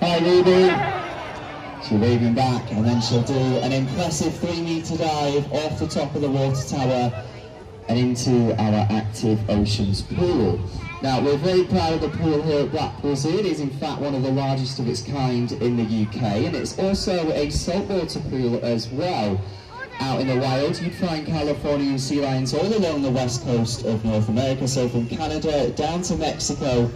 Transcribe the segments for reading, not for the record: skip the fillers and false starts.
Hi Ruby. She'll waving back, and then she'll do an impressive 3-metre dive off the top of the water tower and into our active oceans pool. Now, we're very proud of the pool here at Blackpool Zoo. It is in fact one of the largest of its kind in the UK, and it's also a saltwater pool as well. Out in the wild, you'd find Californian sea lions all along the west coast of North America, so from Canada down to Mexico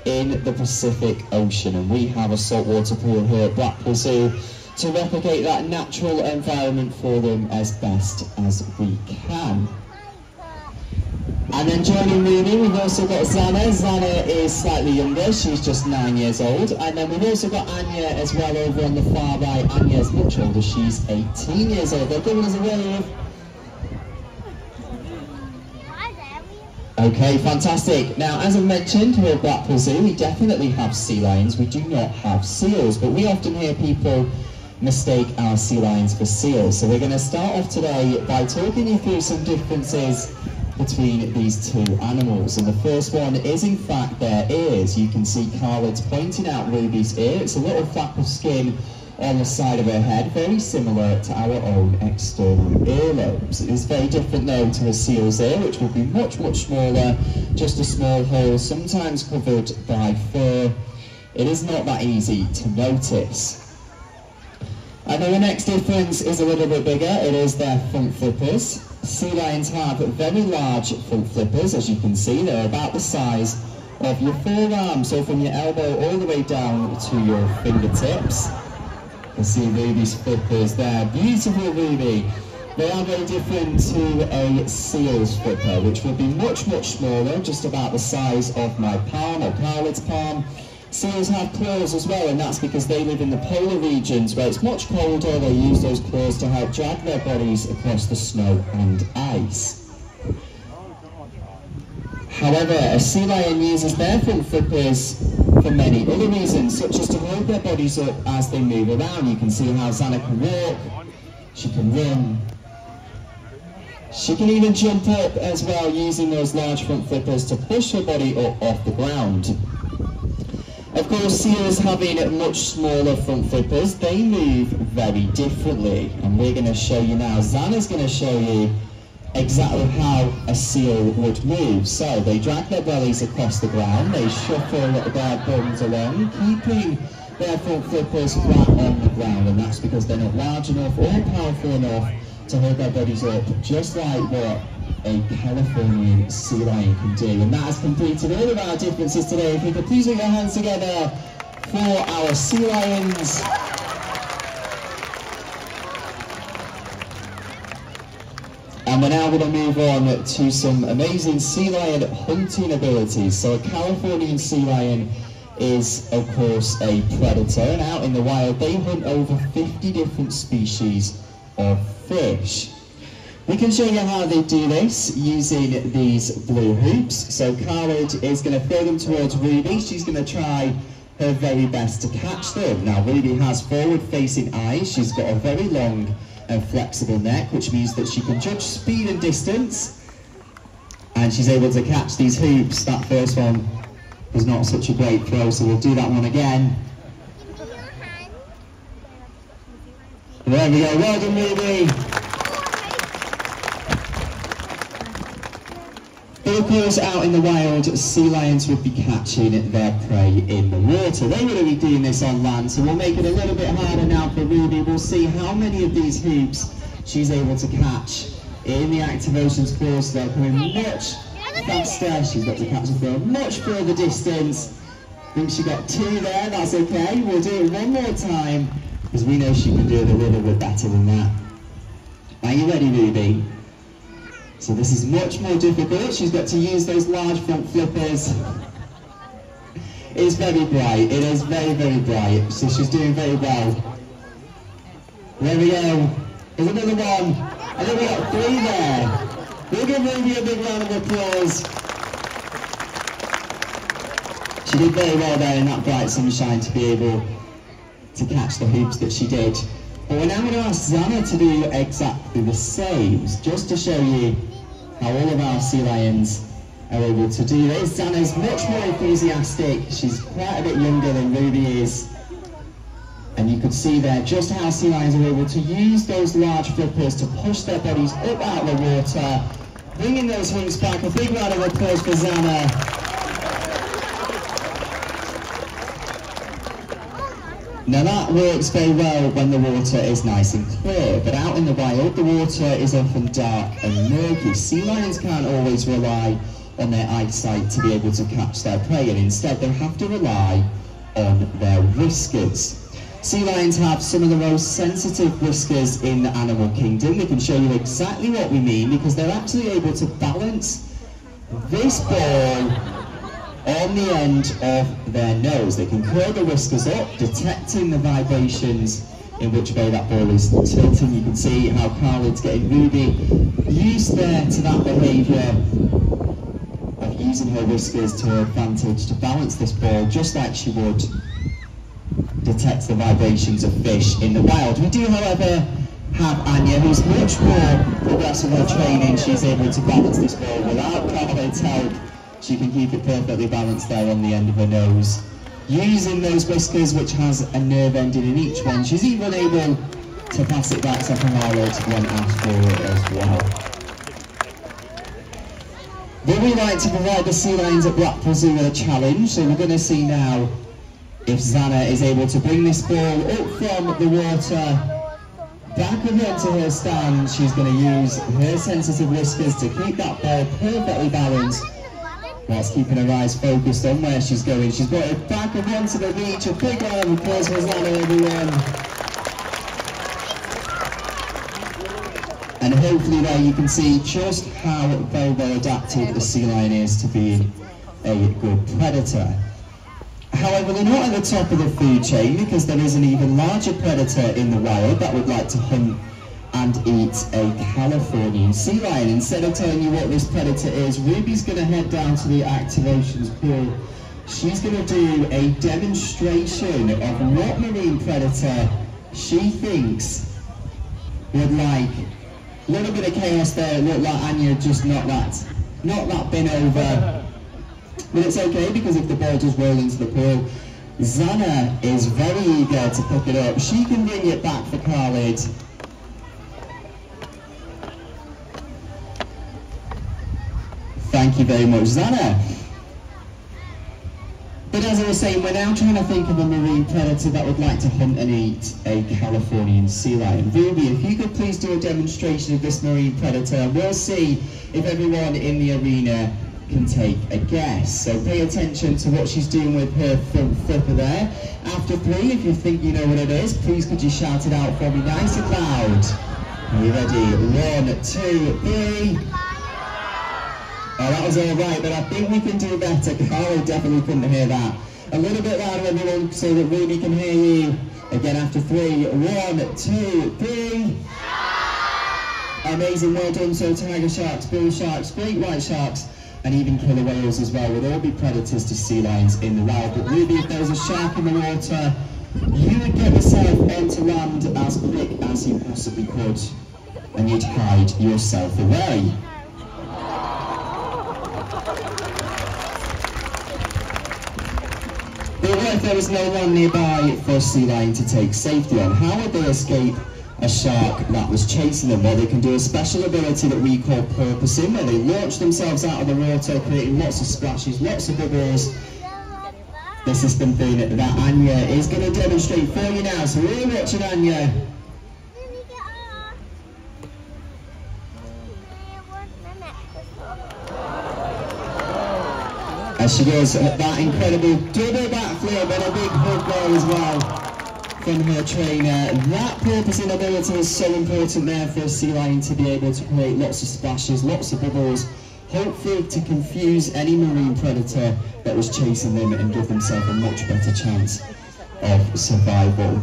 in the Pacific Ocean. And we have a saltwater pool here at Blackpool Zoo to replicate that natural environment for them as best as we can. And then joining Ruby, we've also got Zana. Zana is slightly younger, she's just 9 years old. And then we've also got Anya as well over on the far right. Anya's much older, she's 18 years old. They're giving us a wave. Okay, fantastic. Now, as I mentioned, here at Blackpool Zoo, we definitely have sea lions. We do not have seals, but we often hear people mistake our sea lions for seals. So we're going to start off today by talking you through some differences between these two animals. And the first one is in fact their ears. You can see Carlin's pointing out Ruby's ear. It's a little flap of skin on the side of her head, very similar to our own external earlobes. It is very different though to a seal's ear, which will be much smaller, just a small hole, sometimes covered by fur. It is not that easy to notice. And then the next difference is a little bit bigger. It is their front flippers. Sea lions have very large front flippers, as you can see. They're about the size of your forearm, so from your elbow all the way down to your fingertips. You can see Ruby's flippers there. Beautiful Ruby. They are very different to a seal's flipper, which will be much smaller, just about the size of my palm or Carlet's palm. Seals have claws as well, and that's because they live in the polar regions where it's much colder. They use those claws to help drag their bodies across the snow and ice. However, a sea lion uses their front flippers for many other reasons, such as to hold their bodies up as they move around. You can see how Zana can walk, she can run, she can even jump up as well, using those large front flippers to push her body up off the ground. Of course, seals having much smaller front flippers, they move very differently, and we're going to show you now. Zana's going to show you exactly how a seal would move. So they drag their bellies across the ground, they shuffle their bums along, keeping their front flippers flat on the ground, and that's because they're not large enough or powerful enough to hold their bodies up, just like what a Californian sea lion can do. And that has completed all of our differences today. If you could please put your hands together for our sea lions. And we're now going to move on to some amazing sea lion hunting abilities. So a Californian sea lion is of course a predator, and out in the wild they hunt over 50 different species of fish. We can show you how they do this using these blue hoops. So Khaled is going to throw them towards Ruby. She's going to try her very best to catch them. Now Ruby has forward facing eyes. She's got a very long and flexible neck, which means that she can judge speed and distance, and she's able to catch these hoops. That first one was not such a great throw, so we'll do that one again. There we go, well done Ruby. But of course, out in the wild, sea lions would be catching their prey in the water. They would be doing this on land, so we'll make it a little bit harder now for Ruby. We'll see how many of these hoops she's able to catch in the active oceans course. They're coming much faster. She's got to catch them for a much further distance. I think she got 2 there, that's okay. We'll do it one more time, because we know she can do it a little bit better than that. Are you ready, Ruby? So this is much more difficult. She's got to use those large front flippers. It's very bright. It is very bright. So she's doing very well. There we go. There's another one. And then we got 3 there. We'll give Ruby a big round of applause. She did very well there in that bright sunshine to be able to catch the hoops that she did. But we're now going to ask Zana to do exactly the same, just to show you how all of our sea lions are able to do this. Zana's much more enthusiastic. She's quite a bit younger than Ruby is. could see there just how sea lions are able to use those large flippers to push their bodies up out of the water, bringing those humps back. A big round of applause for Zana. Now that works very well when the water is nice and clear, but out in the wild the water is often dark and murky. Sea lions can't always rely on their eyesight to be able to catch their prey, and instead they have to rely on their whiskers. Sea lions have some of the most sensitive whiskers in the animal kingdom. We can show you exactly what we mean because they're actually able to balance this ball on the end of their nose. They can curl the whiskers up, detecting the vibrations in which way that ball is tilting. You can see how Carlin's getting Ruby used there to that behaviour of using her whiskers to her advantage to balance this ball just like she would detect the vibrations of fish in the wild. We do, however, have Anya, who's much more progressive in her training. She's able to balance this ball without Carlin's help. She can keep it perfectly balanced there on the end of her nose, using those whiskers, which has a nerve ending in each one. She's even able to pass it back to Hamara when asked for it as well. But we like to provide the sea lions at Blackpool Zoo with a challenge, so we're going to see now if Zana is able to bring this ball up from the water, back onto her stand. She's going to use her sensitive whiskers to keep that ball perfectly balanced, whilst keeping her eyes focused on where she's going. She's brought it back and onto the beach. A big round of applause for Zana, everyone. And hopefully there you can see just how very well adapted the sea lion is to being a good predator. However, they're not at the top of the food chain because there is an even larger predator in the wild that would like to hunt and eat a Californian sea lion. Instead of telling you what this predator is, Ruby's going to head down to the activations pool. She's going to do a demonstration of what marine predator she thinks would like. A little bit of chaos there. It looked like Anya just knocked that bin over. But it's okay because if the ball does roll into the pool, Zana is very eager to pick it up. She can bring it back for Khalid. Thank you very much, Zana. But as I was saying, we're now trying to think of a marine predator that would like to hunt and eat a Californian sea lion. Ruby, if you could please do a demonstration of this marine predator, we'll see if everyone in the arena can take a guess. So pay attention to what she's doing with her front flipper there. After three, if you think you know what it is, please could you shout it out for me nice and loud. Are you ready? 1, 2, 3. Oh, that was all right, but I think we can do better. Carl definitely couldn't hear that. A little bit louder, everyone, so that Ruby can hear you. Again, after 3. 1, 2, 3. Amazing, well done. So tiger sharks, bull sharks, great white sharks, and even killer whales as well would all be predators to sea lions in the wild. But Ruby, if there was a shark in the water, you would get yourself onto land as quick as you possibly could, and you'd hide yourself away. But what if there was no one nearby for a sea lion to take safety on? How would they escape a shark that was chasing them? Well, they can do a special ability that we call porpoising, where they launch themselves out of the water, creating lots of splashes, lots of bubbles. This is something that Anya is going to demonstrate for you now. So we're watching Anya. As she goes at that incredible double backflip and a big hug there as well from her trainer. That porpoising ability is so important there for a sea lion to be able to create lots of splashes, lots of bubbles, hopefully to confuse any marine predator that was chasing them and give themselves a much better chance of survival.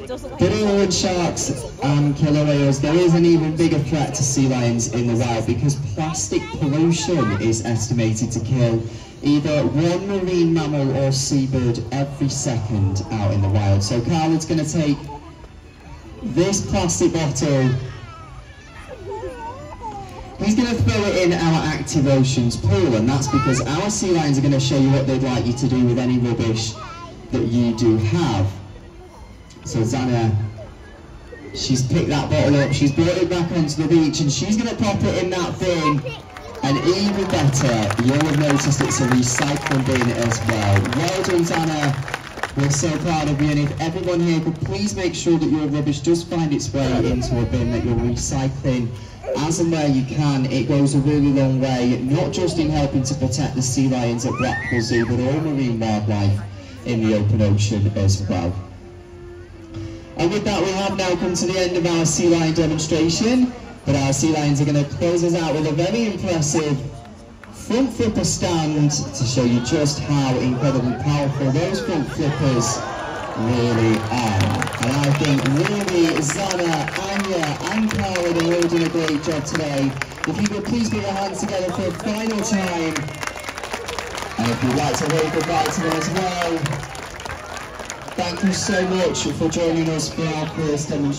But other than sharks and killer whales, there is an even bigger threat to sea lions in the wild because plastic pollution is estimated to kill either one marine mammal or seabird every second out in the wild. So Carlin's going to take this plastic bottle. He's going to throw it in our Active Oceans pool, and that's because our sea lions are going to show you what they'd like you to do with any rubbish that you do have. So Zana, she's picked that bottle up, she's brought it back onto the beach, and she's going to pop it in that bin. And even better, you'll have noticed it's a recycling bin as well. Well done, Zana. We're so proud of you, and if everyone here could please make sure that your rubbish does find its way into a bin that you're recycling as and where you can. It goes a really long way, not just in helping to protect the sea lions at Blackpool Zoo, but all marine wildlife in the open ocean as well. And with that, we have now come to the end of our sea lion demonstration, but our sea lions are going to close us out with a very impressive front flipper stand to show you just how incredibly powerful those front flippers really are. And I think really Zana, Anya and Carla have really done a great job today. If you could please put your hands together for a final time, and if you'd like to wave goodbye to them as well. Thank you so much for joining us for our first demonstration.